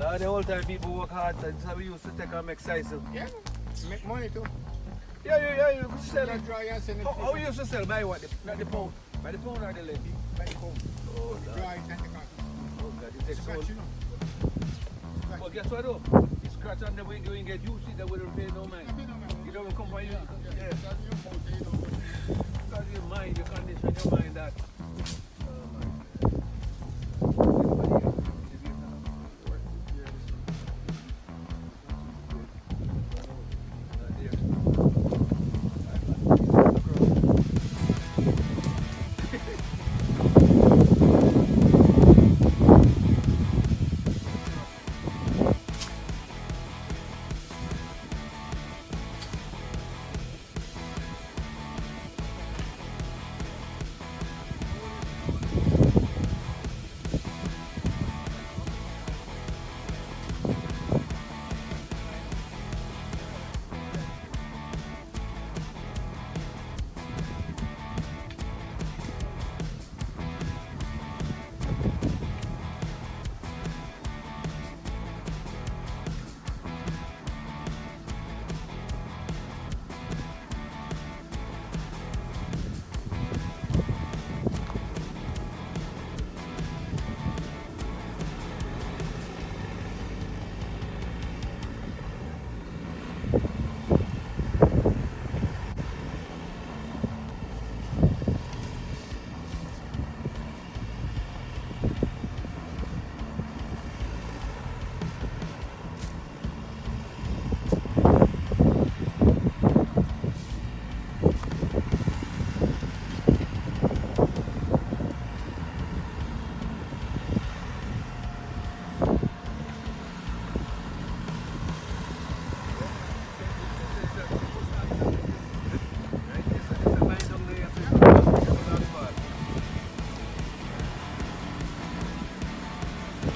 The whole time people work hard, and so we used to take and make size. Yeah, make money too. Yeah, you could sell it. Dry and send it. How you used to sell? By what? Not the pound. By the pound or the leg? By the pound. Oh, Lord. Dry and take out. Oh, God, it takes so Scratch, you know. Scratch. But guess what though? You scratch on the way you get used to it, that wouldn't pay no mind. You don't come from you. Yeah. That's your fault, you know. Because your mind, your condition, your mind that.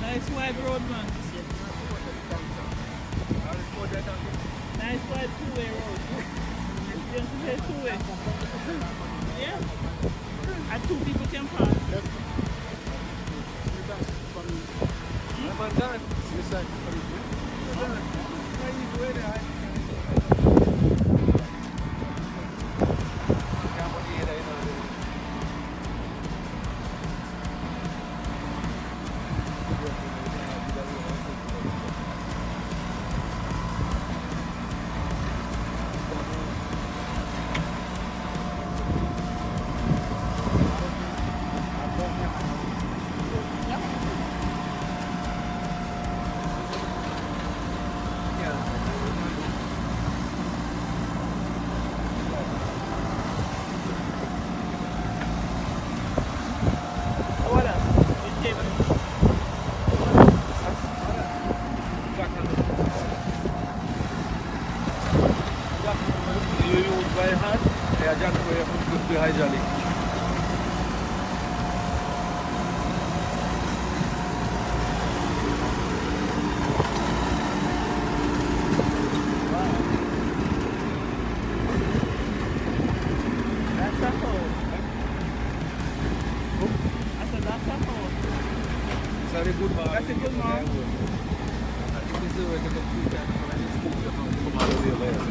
Nice wide road, man. Nice wide two-way road. Just say two-way. Yeah. And two people can pass. Hydraulic. That's a hole. I said that's a hole. That's a good mark. That's a good mark. I think this is the way to complete that. I just moved it from all the way there.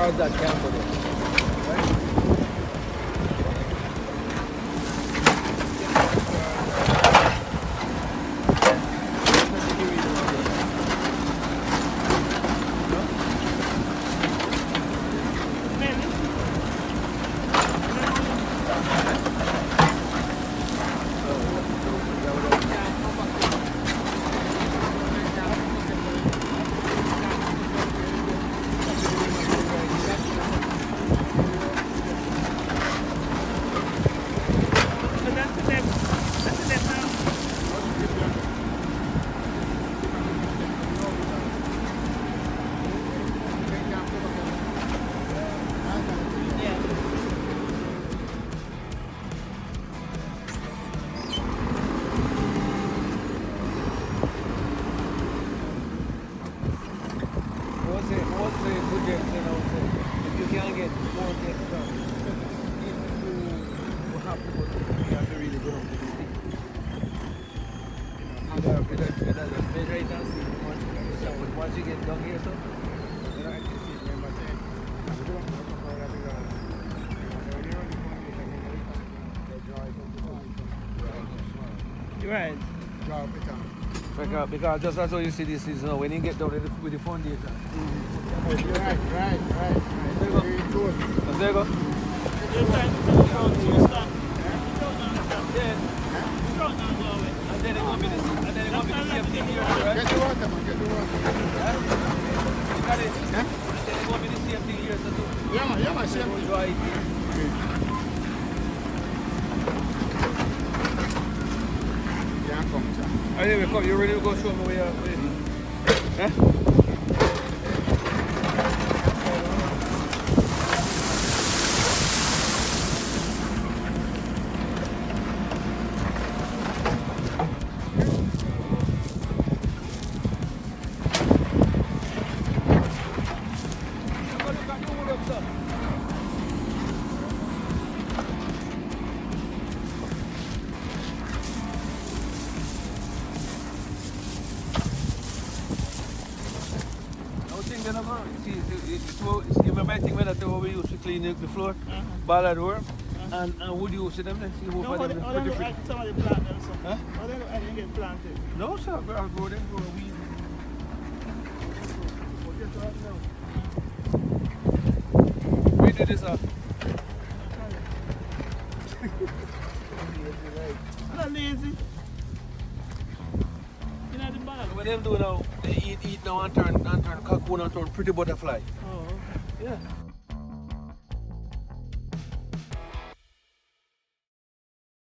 cars that can't go there. Right? So that's the left. That's the left now. Yeah. What's the good game thing out there? If you can't get more games done, if you have to go to, you have to really go down to the stick. You know, measure it and see how much you can sell. But once you get done here, so, You're right. because just that's how you see this is now. When you get down with the foundation. Right. Very good. There you go. You're trying to put it on to your stop. Yeah. Front now, go away. And then it's going to be the same thing here, right? Get the water, man. Get the water. You got it? Huh? And then it's going to be the same thing here, so too. Yeah, man. Same. We'll dry it here. Yeah, come, sir. Anyway, come, you ready to go show me where you're ready? Huh? You remember I think when that we used to clean the floor, ballad door, and would you see them then? See who No, for how them they pretty look free. like some of the plant them, so. Huh? How they look like they get planted. No sir, I'll go there for a weed. We did this up. I'm not lazy. You know the bag? What them do now, they eat now and turn cocoon and turn pretty butterfly. Oh. Yeah.